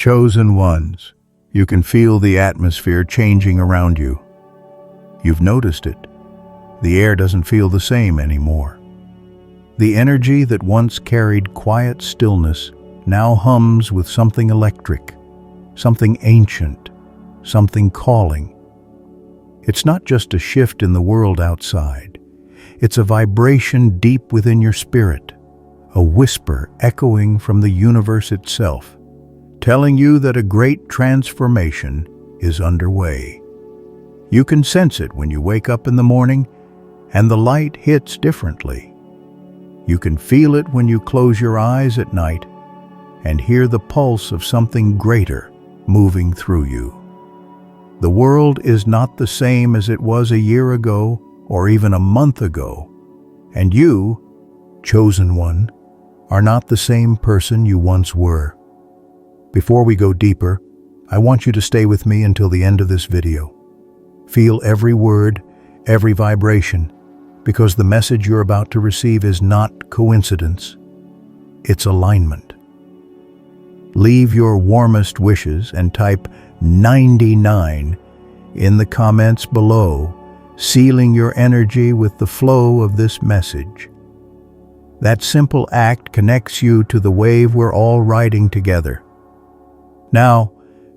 Chosen ones, you can feel the atmosphere changing around you. You've noticed it. The air doesn't feel the same anymore. The energy that once carried quiet stillness now hums with something electric, something ancient, something calling. It's not just a shift in the world outside. It's a vibration deep within your spirit, a whisper echoing from the universe itself, telling you that a great transformation is underway. You can sense it when you wake up in the morning, and the light hits differently. You can feel it when you close your eyes at night and hear the pulse of something greater moving through you. The world is not the same as it was a year ago or even a month ago, and you, chosen one, are not the same person you once were. Before we go deeper, I want you to stay with me until the end of this video. Feel every word, every vibration, because the message you're about to receive is not coincidence. It's alignment. Leave your warmest wishes and type 99 in the comments below, sealing your energy with the flow of this message. That simple act connects you to the wave we're all riding together. Now,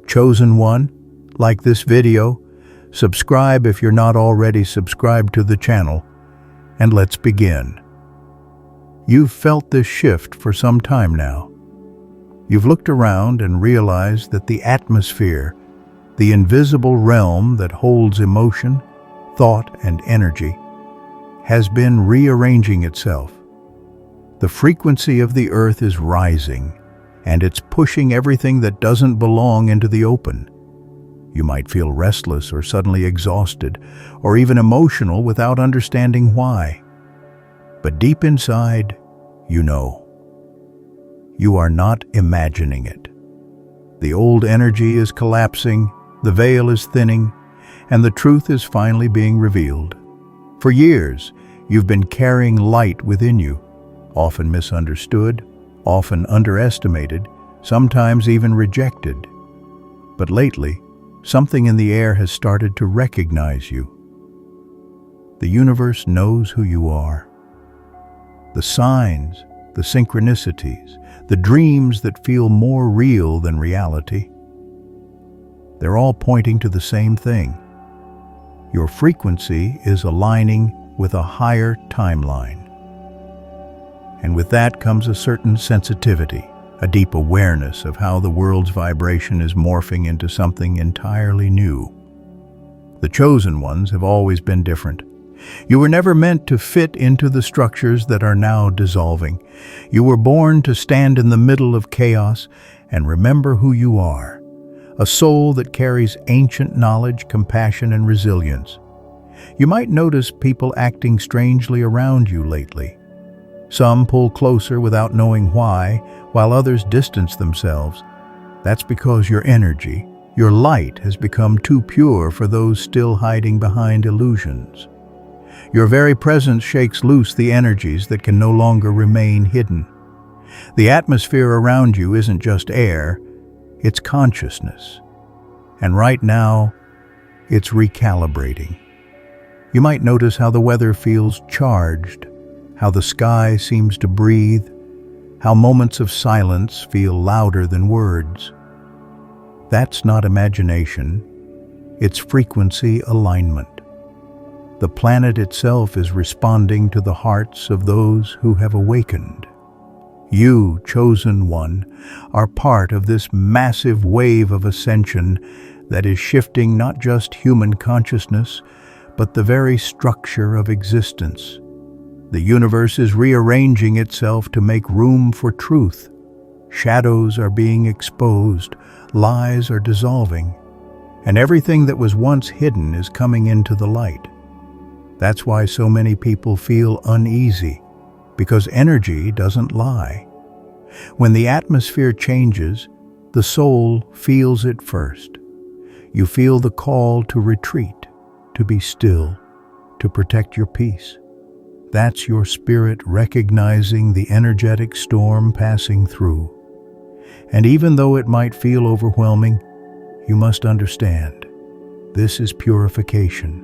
chosen one, like this video, subscribe if you're not already subscribed to the channel, and let's begin. You've felt this shift for some time now. You've looked around and realized that the atmosphere, the invisible realm that holds emotion, thought, and energy, has been rearranging itself. The frequency of the earth is rising, and it's pushing everything that doesn't belong into the open. You might feel restless or suddenly exhausted, or even emotional without understanding why. But deep inside, you know. You are not imagining it. The old energy is collapsing, the veil is thinning, and the truth is finally being revealed. For years, you've been carrying light within you, often misunderstood, often underestimated, sometimes even rejected. But lately, something in the air has started to recognize you. The universe knows who you are. The signs, the synchronicities, the dreams that feel more real than reality, they're all pointing to the same thing. Your frequency is aligning with a higher timeline. And with that comes a certain sensitivity, a deep awareness of how the world's vibration is morphing into something entirely new. The chosen ones have always been different. You were never meant to fit into the structures that are now dissolving. You were born to stand in the middle of chaos and remember who you are, a soul that carries ancient knowledge, compassion, and resilience. You might notice people acting strangely around you lately. Some pull closer without knowing why, while others distance themselves. That's because your energy, your light, has become too pure for those still hiding behind illusions. Your very presence shakes loose the energies that can no longer remain hidden. The atmosphere around you isn't just air, it's consciousness. And right now, it's recalibrating. You might notice how the weather feels charged, how the sky seems to breathe, how moments of silence feel louder than words. That's not imagination, it's frequency alignment. The planet itself is responding to the hearts of those who have awakened. You, chosen one, are part of this massive wave of ascension that is shifting not just human consciousness, but the very structure of existence. The universe is rearranging itself to make room for truth. Shadows are being exposed, lies are dissolving, and everything that was once hidden is coming into the light. That's why so many people feel uneasy, because energy doesn't lie. When the atmosphere changes, the soul feels it first. You feel the call to retreat, to be still, to protect your peace. That's your spirit recognizing the energetic storm passing through. And even though it might feel overwhelming, you must understand, this is purification.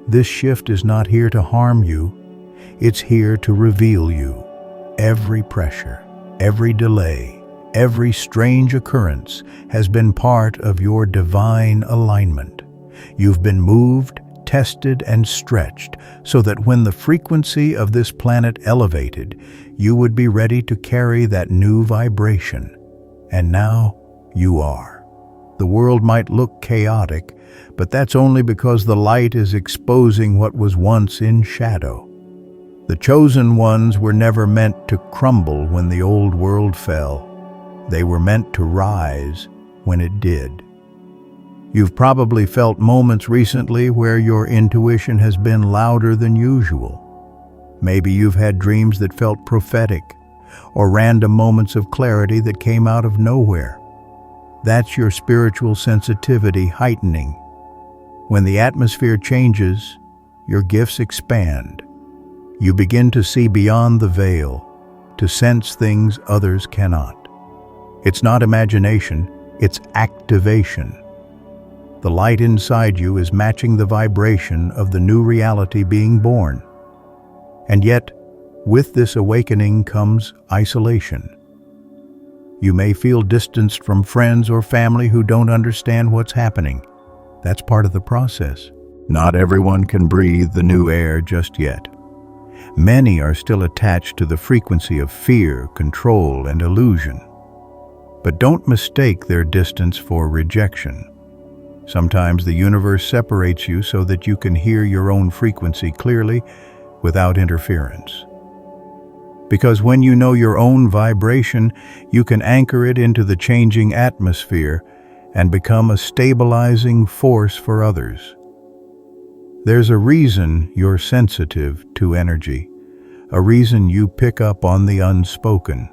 This shift is not here to harm you, it's here to reveal you. Every pressure, every delay, every strange occurrence has been part of your divine alignment. You've been moved, tested, and stretched so that when the frequency of this planet elevated, you would be ready to carry that new vibration. And now you are. The world might look chaotic, but that's only because the light is exposing what was once in shadow. The chosen ones were never meant to crumble when the old world fell. They were meant to rise when it did. You've probably felt moments recently where your intuition has been louder than usual. Maybe you've had dreams that felt prophetic, or random moments of clarity that came out of nowhere. That's your spiritual sensitivity heightening. When the atmosphere changes, your gifts expand. You begin to see beyond the veil, to sense things others cannot. It's not imagination, it's activation. The light inside you is matching the vibration of the new reality being born. And yet, with this awakening comes isolation. You may feel distanced from friends or family who don't understand what's happening. That's part of the process. Not everyone can breathe the new air just yet. Many are still attached to the frequency of fear, control, and illusion. But don't mistake their distance for rejection. Sometimes the universe separates you so that you can hear your own frequency clearly without interference. Because when you know your own vibration, you can anchor it into the changing atmosphere and become a stabilizing force for others. There's a reason you're sensitive to energy, a reason you pick up on the unspoken.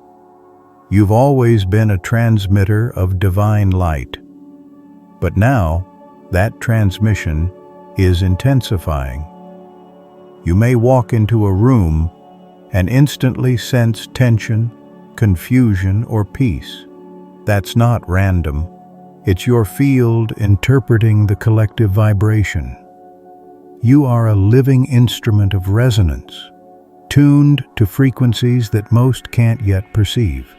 You've always been a transmitter of divine light. But now, that transmission is intensifying. You may walk into a room and instantly sense tension, confusion, or peace. That's not random. It's your field interpreting the collective vibration. You are a living instrument of resonance, tuned to frequencies that most can't yet perceive.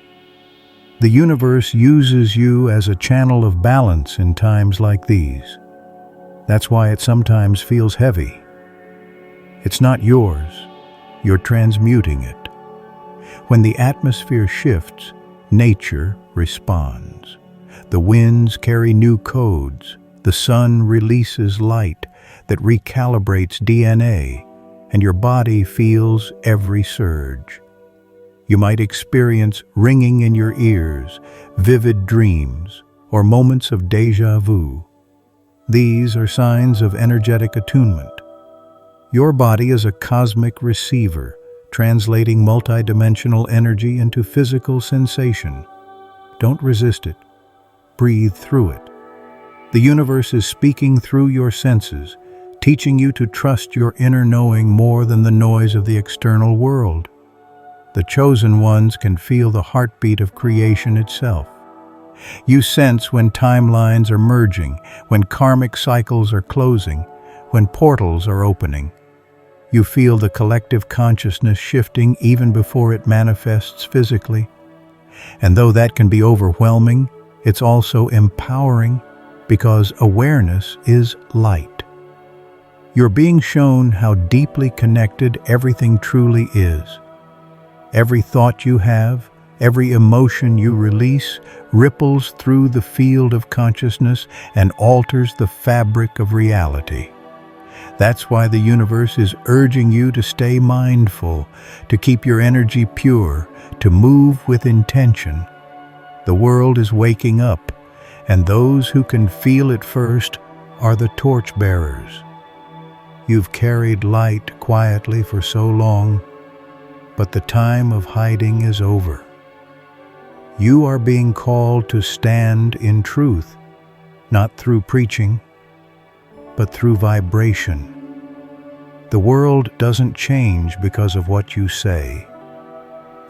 The universe uses you as a channel of balance in times like these. That's why it sometimes feels heavy. It's not yours. You're transmuting it. When the atmosphere shifts, nature responds. The winds carry new codes. The sun releases light that recalibrates DNA, and your body feels every surge. You might experience ringing in your ears, vivid dreams, or moments of déjà vu. These are signs of energetic attunement. Your body is a cosmic receiver, translating multidimensional energy into physical sensation. Don't resist it. Breathe through it. The universe is speaking through your senses, teaching you to trust your inner knowing more than the noise of the external world. The chosen ones can feel the heartbeat of creation itself. You sense when timelines are merging, when karmic cycles are closing, when portals are opening. You feel the collective consciousness shifting even before it manifests physically. And though that can be overwhelming, it's also empowering because awareness is light. You're being shown how deeply connected everything truly is. Every thought you have, every emotion you release, ripples through the field of consciousness and alters the fabric of reality. That's why the universe is urging you to stay mindful, to keep your energy pure, to move with intention. The world is waking up, and those who can feel it first are the torchbearers. You've carried light quietly for so long, but the time of hiding is over. You are being called to stand in truth, not through preaching, but through vibration. The world doesn't change because of what you say.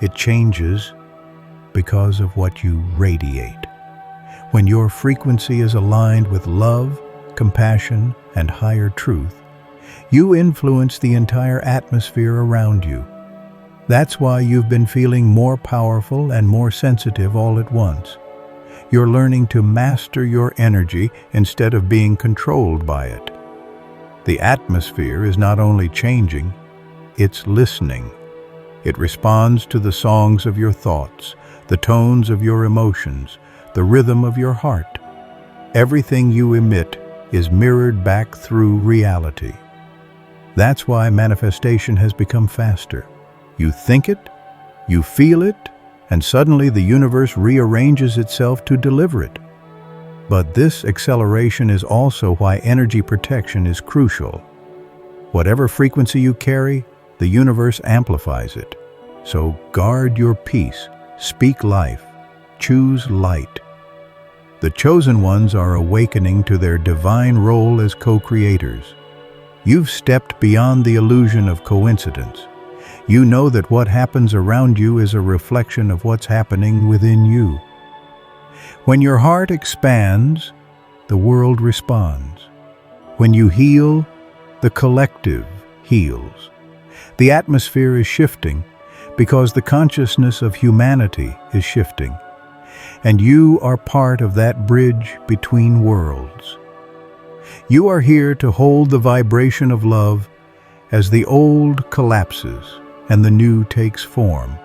It changes because of what you radiate. When your frequency is aligned with love, compassion, and higher truth, you influence the entire atmosphere around you. That's why you've been feeling more powerful and more sensitive all at once. You're learning to master your energy instead of being controlled by it. The atmosphere is not only changing, it's listening. It responds to the songs of your thoughts, the tones of your emotions, the rhythm of your heart. Everything you emit is mirrored back through reality. That's why manifestation has become faster. You think it, you feel it, and suddenly the universe rearranges itself to deliver it. But this acceleration is also why energy protection is crucial. Whatever frequency you carry, the universe amplifies it. So guard your peace, speak life, choose light. The chosen ones are awakening to their divine role as co-creators. You've stepped beyond the illusion of coincidence. You know that what happens around you is a reflection of what's happening within you. When your heart expands, the world responds. When you heal, the collective heals. The atmosphere is shifting because the consciousness of humanity is shifting. And you are part of that bridge between worlds. You are here to hold the vibration of love as the old collapses and the new takes form.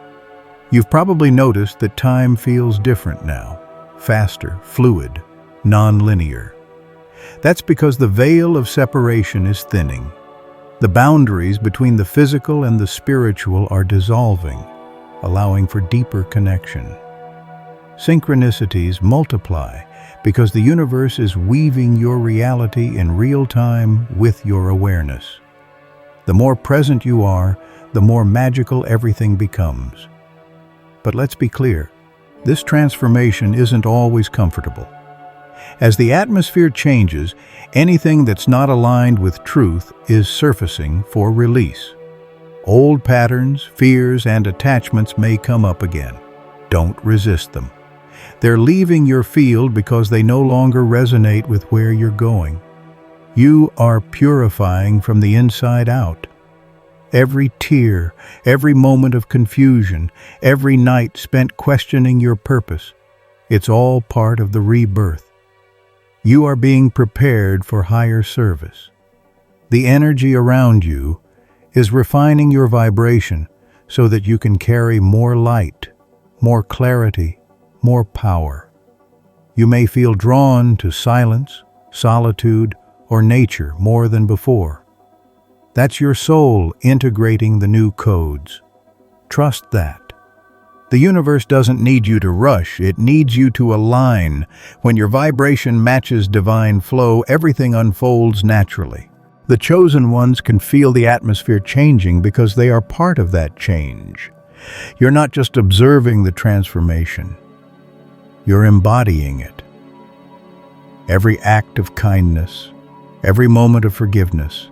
You've probably noticed that time feels different now, faster, fluid, non-linear. That's because the veil of separation is thinning. The boundaries between the physical and the spiritual are dissolving, allowing for deeper connection. Synchronicities multiply because the universe is weaving your reality in real time with your awareness. The more present you are, the more magical everything becomes. But let's be clear, this transformation isn't always comfortable. As the atmosphere changes, anything that's not aligned with truth is surfacing for release. Old patterns, fears, and attachments may come up again. Don't resist them. They're leaving your field because they no longer resonate with where you're going. You are purifying from the inside out. Every tear, every moment of confusion, every night spent questioning your purpose, it's all part of the rebirth. You are being prepared for higher service. The energy around you is refining your vibration so that you can carry more light, more clarity, more power. You may feel drawn to silence, solitude, or nature more than before. That's your soul integrating the new codes. Trust that. The universe doesn't need you to rush, it needs you to align. When your vibration matches divine flow, everything unfolds naturally. The chosen ones can feel the atmosphere changing because they are part of that change. You're not just observing the transformation, you're embodying it. Every act of kindness, every moment of forgiveness,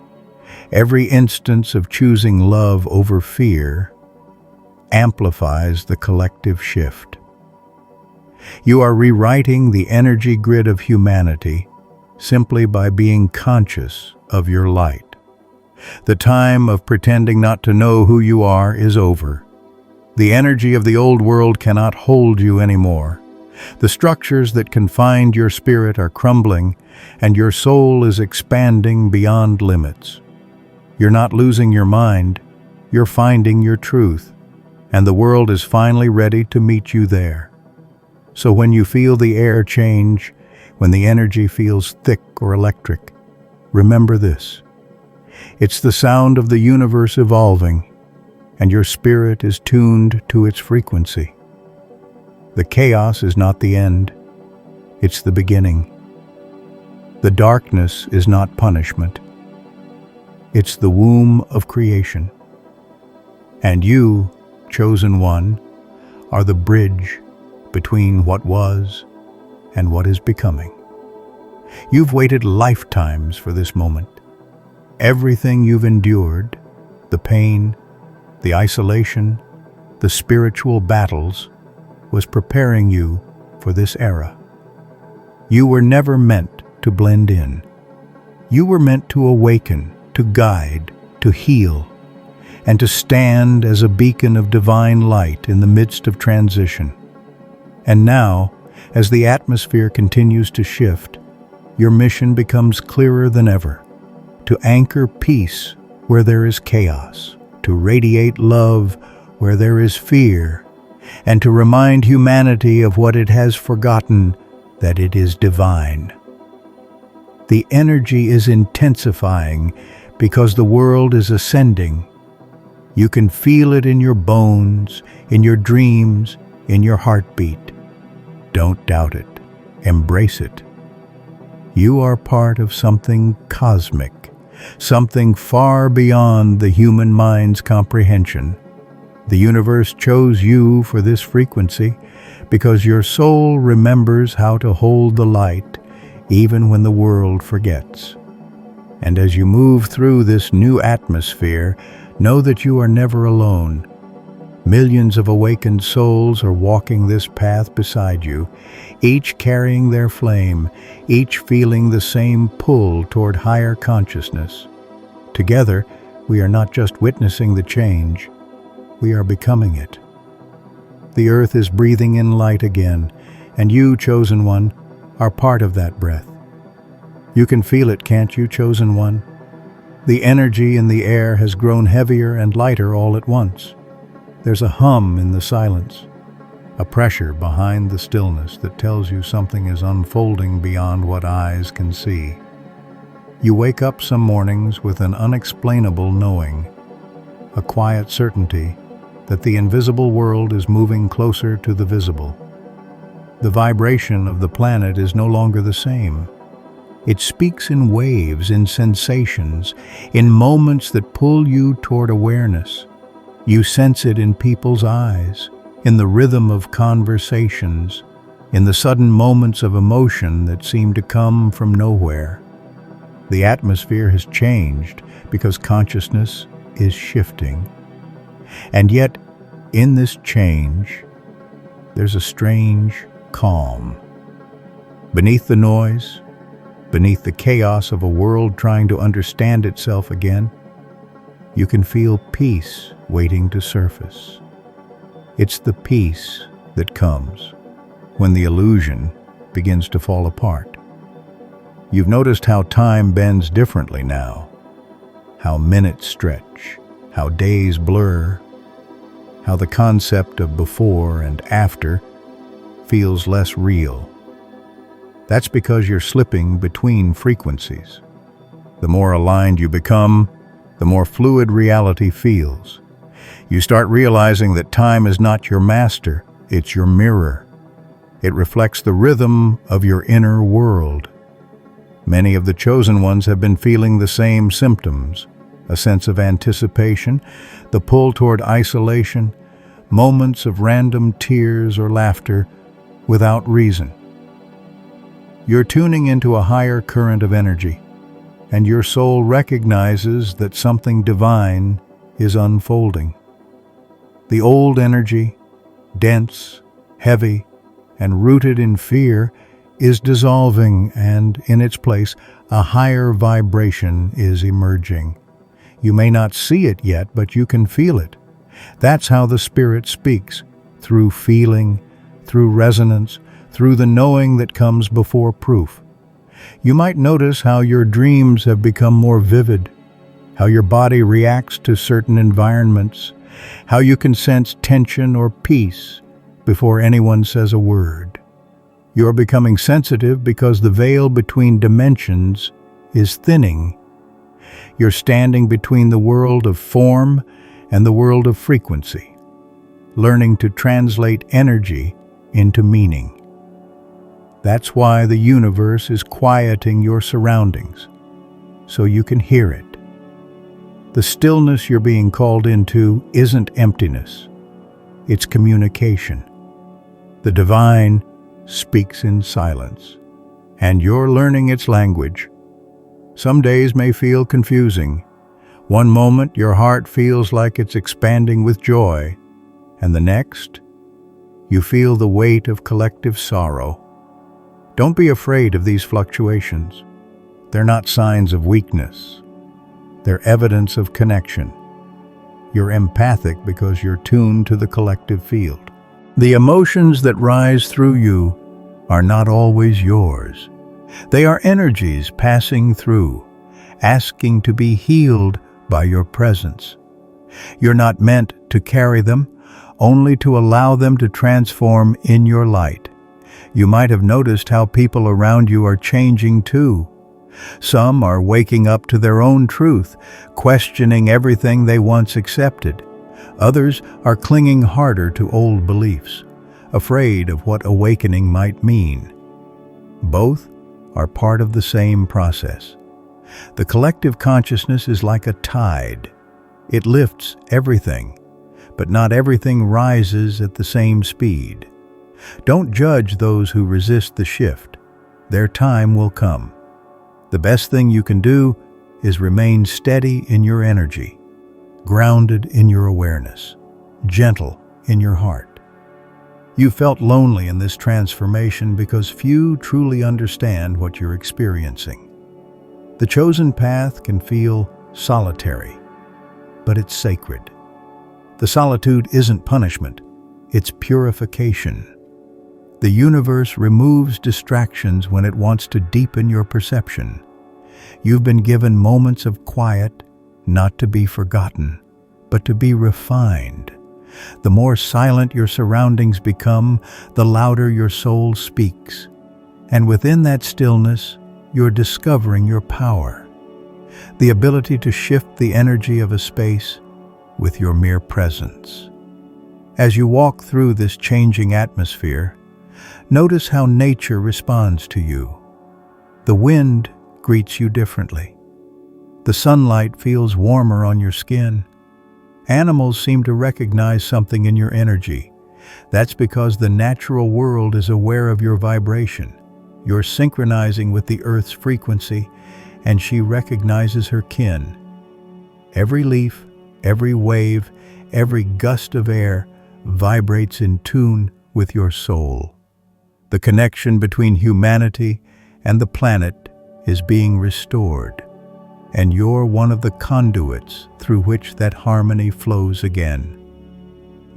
every instance of choosing love over fear amplifies the collective shift. You are rewriting the energy grid of humanity simply by being conscious of your light. The time of pretending not to know who you are is over. The energy of the old world cannot hold you anymore. The structures that confined your spirit are crumbling, and your soul is expanding beyond limits. You're not losing your mind, you're finding your truth, and the world is finally ready to meet you there. So when you feel the air change, when the energy feels thick or electric, remember this. It's the sound of the universe evolving, and your spirit is tuned to its frequency. The chaos is not the end, it's the beginning. The darkness is not punishment, it's the womb of creation. And you, chosen one, are the bridge between what was and what is becoming. You've waited lifetimes for this moment. Everything you've endured, the pain, the isolation, the spiritual battles, was preparing you for this era. You were never meant to blend in. You were meant to awaken, to guide, to heal, and to stand as a beacon of divine light in the midst of transition. And now, as the atmosphere continues to shift, your mission becomes clearer than ever: to anchor peace where there is chaos, to radiate love where there is fear, and to remind humanity of what it has forgotten, that it is divine. The energy is intensifying because the world is ascending. You can feel it in your bones, in your dreams, in your heartbeat. Don't doubt it. Embrace it. You are part of something cosmic, something far beyond the human mind's comprehension. The universe chose you for this frequency because your soul remembers how to hold the light even when the world forgets. And as you move through this new atmosphere, know that you are never alone. Millions of awakened souls are walking this path beside you, each carrying their flame, each feeling the same pull toward higher consciousness. Together, we are not just witnessing the change, we are becoming it. The earth is breathing in light again, and you, chosen one, are part of that breath. You can feel it, can't you, chosen one? The energy in the air has grown heavier and lighter all at once. There's a hum in the silence, a pressure behind the stillness that tells you something is unfolding beyond what eyes can see. You wake up some mornings with an unexplainable knowing, a quiet certainty that the invisible world is moving closer to the visible. The vibration of the planet is no longer the same. It speaks in waves, in sensations, in moments that pull you toward awareness. You sense it in people's eyes, in the rhythm of conversations, in the sudden moments of emotion that seem to come from nowhere. The atmosphere has changed because consciousness is shifting. And yet, in this change, there's a strange calm. Beneath the noise, beneath the chaos of a world trying to understand itself again, you can feel peace waiting to surface. It's the peace that comes when the illusion begins to fall apart. You've noticed how time bends differently now, how minutes stretch, how days blur, how the concept of before and after feels less real. That's because you're slipping between frequencies. The more aligned you become, the more fluid reality feels. You start realizing that time is not your master, it's your mirror. It reflects the rhythm of your inner world. Many of the chosen ones have been feeling the same symptoms: a sense of anticipation, the pull toward isolation, moments of random tears or laughter without reason. You're tuning into a higher current of energy, and your soul recognizes that something divine is unfolding. The old energy, dense, heavy, and rooted in fear, is dissolving, and in its place, a higher vibration is emerging. You may not see it yet, but you can feel it. That's how the Spirit speaks, through feeling, through resonance, through the knowing that comes before proof. You might notice how your dreams have become more vivid, how your body reacts to certain environments, how you can sense tension or peace before anyone says a word. You're becoming sensitive because the veil between dimensions is thinning. You're standing between the world of form and the world of frequency, learning to translate energy into meaning. That's why the universe is quieting your surroundings, so you can hear it. The stillness you're being called into isn't emptiness, it's communication. The divine speaks in silence, and you're learning its language. Some days may feel confusing. One moment your heart feels like it's expanding with joy, and the next, You feel the weight of collective sorrow. Don't be afraid of these fluctuations. They're not signs of weakness. They're evidence of connection. You're empathic because you're tuned to the collective field. The emotions that rise through you are not always yours. They are energies passing through, asking to be healed by your presence. You're not meant to carry them, only to allow them to transform in your light. You might have noticed how people around you are changing too. Some are waking up to their own truth, questioning everything they once accepted. Others are clinging harder to old beliefs, afraid of what awakening might mean. Both are part of the same process. The collective consciousness is like a tide. It lifts everything, but not everything rises at the same speed. Don't judge those who resist the shift. Their time will come. The best thing you can do is remain steady in your energy, grounded in your awareness, gentle in your heart. You felt lonely in this transformation because few truly understand what you're experiencing. The chosen path can feel solitary, but it's sacred. The solitude isn't punishment, it's purification. The universe removes distractions when it wants to deepen your perception. You've been given moments of quiet, not to be forgotten, but to be refined. The more silent your surroundings become, the louder your soul speaks. And within that stillness, you're discovering your power. The ability to shift the energy of a space with your mere presence. As you walk through this changing atmosphere, notice how nature responds to you. The wind greets you differently. The sunlight feels warmer on your skin. Animals seem to recognize something in your energy. That's because the natural world is aware of your vibration. You're synchronizing with the Earth's frequency, and she recognizes her kin. Every leaf, every wave, every gust of air vibrates in tune with your soul. The connection between humanity and the planet is being restored, and you're one of the conduits through which that harmony flows again.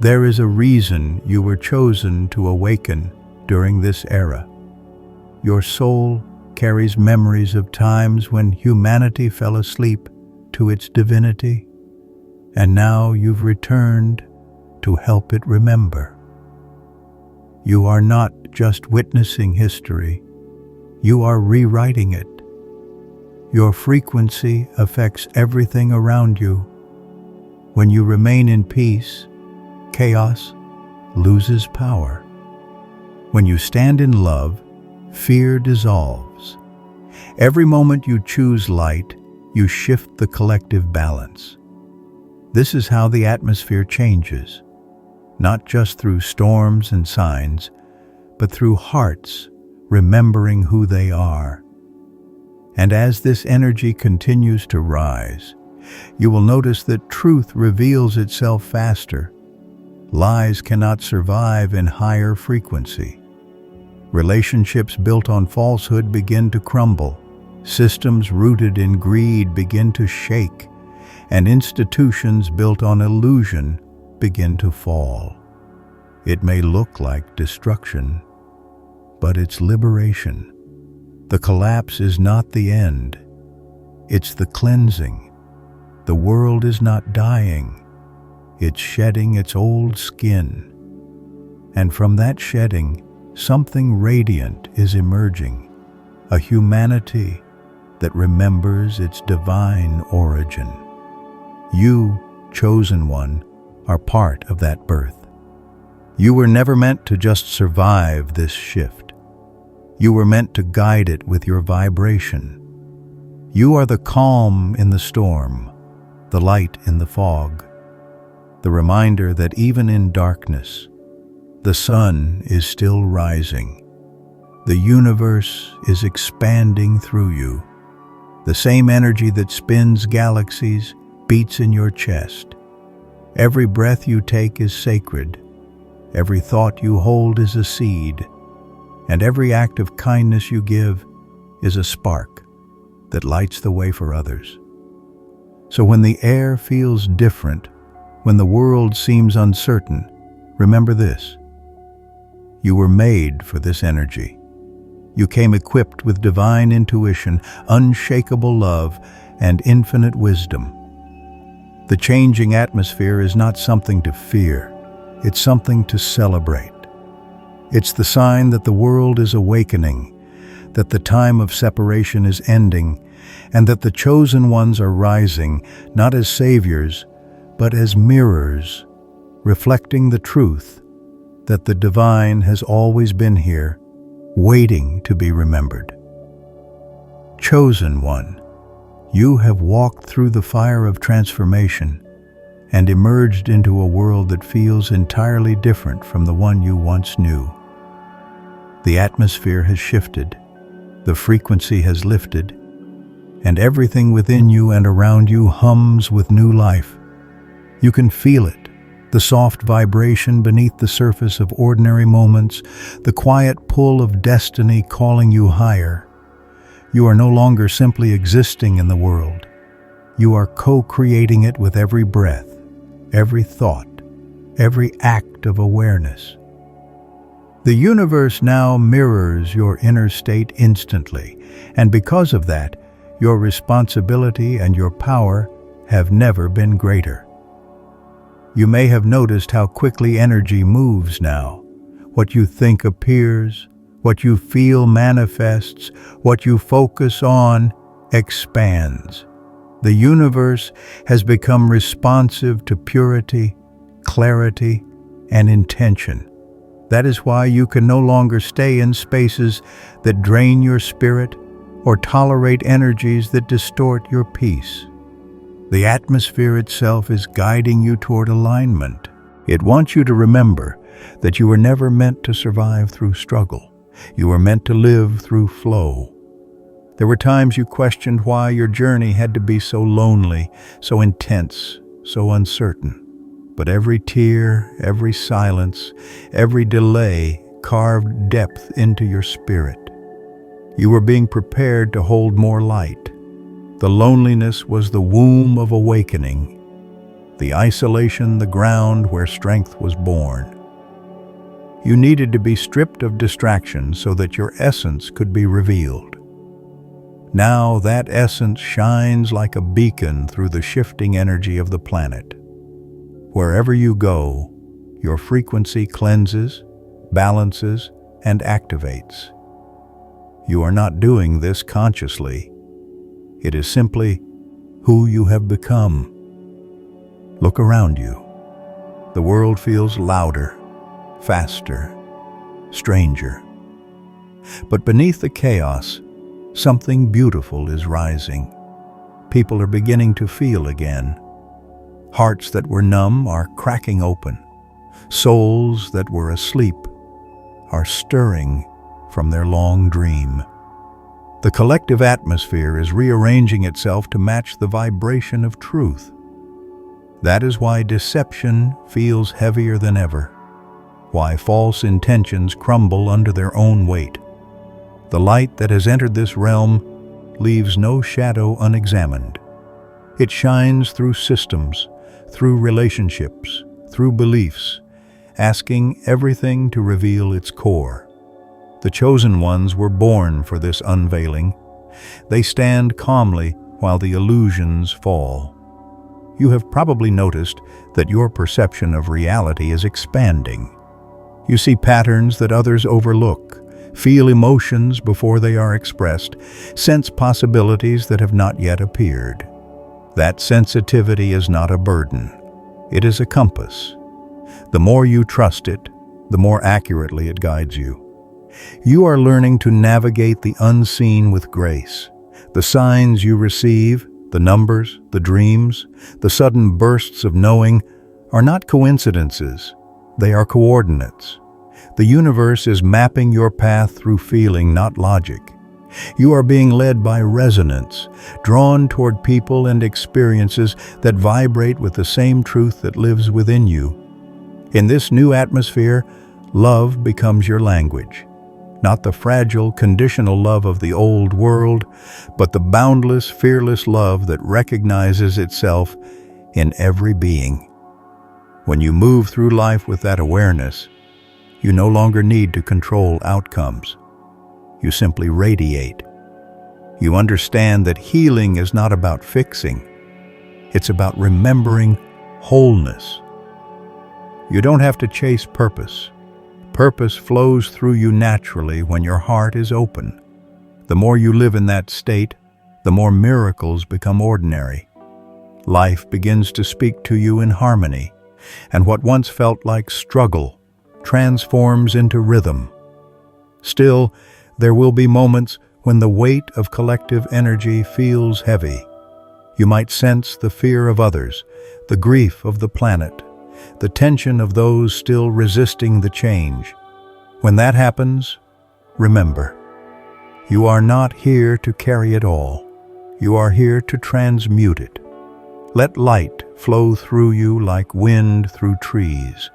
There is a reason you were chosen to awaken during this era. Your soul carries memories of times when humanity fell asleep to its divinity, and now you've returned to help it remember. You are not just witnessing history, you are rewriting it. Your frequency affects everything around you. When you remain in peace, chaos loses power. When you stand in love, fear dissolves. Every moment you choose light, you shift the collective balance. This is how the atmosphere changes, not just through storms and signs, but through hearts remembering who they are. And as this energy continues to rise, you will notice that truth reveals itself faster. Lies cannot survive in higher frequency. Relationships built on falsehood begin to crumble. Systems rooted in greed begin to shake, and institutions built on illusion begin to fall. It may look like destruction, but it's liberation. The collapse is not the end. It's the cleansing. The world is not dying. It's shedding its old skin. And from that shedding, something radiant is emerging, a humanity that remembers its divine origin. You, chosen one, are part of that birth. You were never meant to just survive this shift. You were meant to guide it with your vibration. You are the calm in the storm, the light in the fog, the reminder that even in darkness, the sun is still rising. The universe is expanding through you. The same energy that spins galaxies beats in your chest. Every breath you take is sacred. Every thought you hold is a seed, and every act of kindness you give is a spark that lights the way for others. So when the air feels different, when the world seems uncertain, remember this: you were made for this energy. You came equipped with divine intuition, unshakable love, and infinite wisdom. The changing atmosphere is not something to fear. It's something to celebrate. It's the sign that the world is awakening, that the time of separation is ending, and that the chosen ones are rising, not as saviors, but as mirrors, reflecting the truth that the divine has always been here, waiting to be remembered. Chosen one, you have walked through the fire of transformation and emerged into a world that feels entirely different from the one you once knew. The atmosphere has shifted, the frequency has lifted, and everything within you and around you hums with new life. You can feel it, the soft vibration beneath the surface of ordinary moments, the quiet pull of destiny calling you higher. You are no longer simply existing in the world. You are co-creating it with every breath, every thought, every act of awareness. The universe now mirrors your inner state instantly, and because of that, your responsibility and your power have never been greater. You may have noticed how quickly energy moves now. What you think appears, what you feel manifests, what you focus on expands. The universe has become responsive to purity, clarity, and intention. That is why you can no longer stay in spaces that drain your spirit or tolerate energies that distort your peace. The atmosphere itself is guiding you toward alignment. It wants you to remember that you were never meant to survive through struggle. You were meant to live through flow. There were times you questioned why your journey had to be so lonely, so intense, so uncertain. But every tear, every silence, every delay carved depth into your spirit. You were being prepared to hold more light. The loneliness was the womb of awakening, the isolation the ground where strength was born. You needed to be stripped of distraction so that your essence could be revealed. Now that essence shines like a beacon through the shifting energy of the planet. Wherever you go, your frequency cleanses, balances, and activates. You are not doing this consciously. It is simply who you have become. Look around you. The world feels louder, faster, stranger. But beneath the chaos, something beautiful is rising. People are beginning to feel again. Hearts that were numb are cracking open. Souls that were asleep are stirring from their long dream. The collective atmosphere is rearranging itself to match the vibration of truth. That is why deception feels heavier than ever, why false intentions crumble under their own weight. The light that has entered this realm leaves no shadow unexamined. It shines through systems, through relationships, through beliefs, asking everything to reveal its core. The chosen ones were born for this unveiling. They stand calmly while the illusions fall. You have probably noticed that your perception of reality is expanding. You see patterns that others overlook, feel emotions before they are expressed, sense possibilities that have not yet appeared. That sensitivity is not a burden. It is a compass. The more you trust it, the more accurately it guides you. You are learning to navigate the unseen with grace. The signs you receive, the numbers, the dreams, the sudden bursts of knowing are not coincidences. They are coordinates. The universe is mapping your path through feeling, not logic. You are being led by resonance, drawn toward people and experiences that vibrate with the same truth that lives within you. In this new atmosphere, love becomes your language. Not the fragile, conditional love of the old world, but the boundless, fearless love that recognizes itself in every being. When you move through life with that awareness, you no longer need to control outcomes. You simply radiate. You understand that healing is not about fixing. It's about remembering wholeness. You don't have to chase purpose. Purpose flows through you naturally when your heart is open. The more you live in that state, the more miracles become ordinary. Life begins to speak to you in harmony, and what once felt like struggle transforms into rhythm. Still, there will be moments when the weight of collective energy feels heavy. You might sense the fear of others, the grief of the planet, the tension of those still resisting the change. When that happens, remember, you are not here to carry it all. You are here to transmute it. Let light flow through you like wind through trees.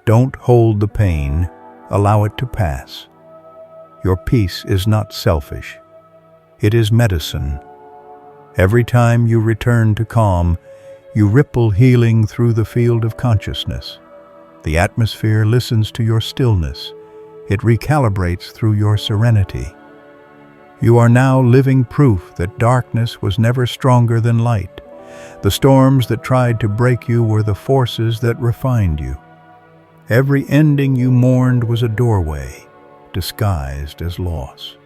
Don't hold the pain, allow it to pass. Your peace is not selfish. It is medicine. Every time you return to calm, you ripple healing through the field of consciousness. The atmosphere listens to your stillness. It recalibrates through your serenity. You are now living proof that darkness was never stronger than light. The storms that tried to break you were the forces that refined you. Every ending you mourned was a doorway, disguised as loss.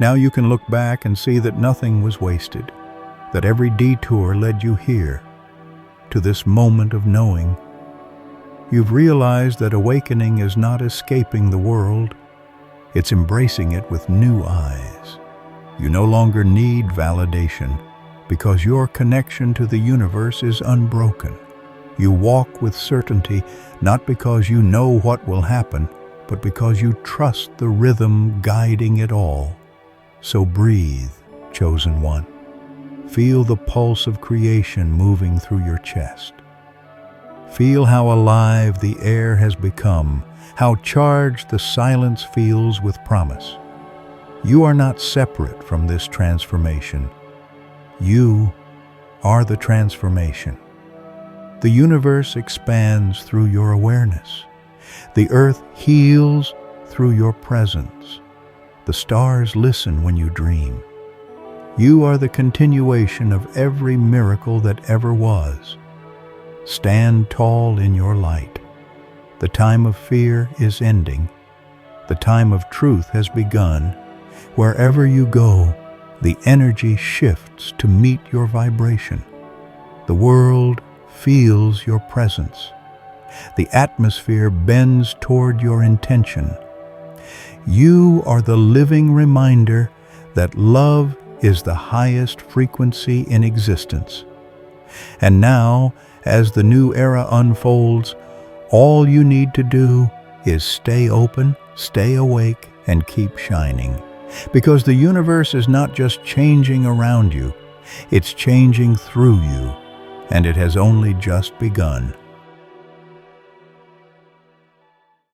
Now you can look back and see that nothing was wasted, that every detour led you here, to this moment of knowing. You've realized that awakening is not escaping the world, it's embracing it with new eyes. You no longer need validation, because your connection to the universe is unbroken. You walk with certainty, not because you know what will happen, but because you trust the rhythm guiding it all. So breathe, chosen one. Feel the pulse of creation moving through your chest. Feel how alive the air has become, how charged the silence feels with promise. You are not separate from this transformation. You are the transformation. The universe expands through your awareness. The earth heals through your presence. The stars listen when you dream. You are the continuation of every miracle that ever was. Stand tall in your light. The time of fear is ending. The time of truth has begun. Wherever you go, the energy shifts to meet your vibration. The world feels your presence. The atmosphere bends toward your intention. You are the living reminder that love is the highest frequency in existence. And now, as the new era unfolds, all you need to do is stay open, stay awake, and keep shining. Because the universe is not just changing around you, it's changing through you, and it has only just begun.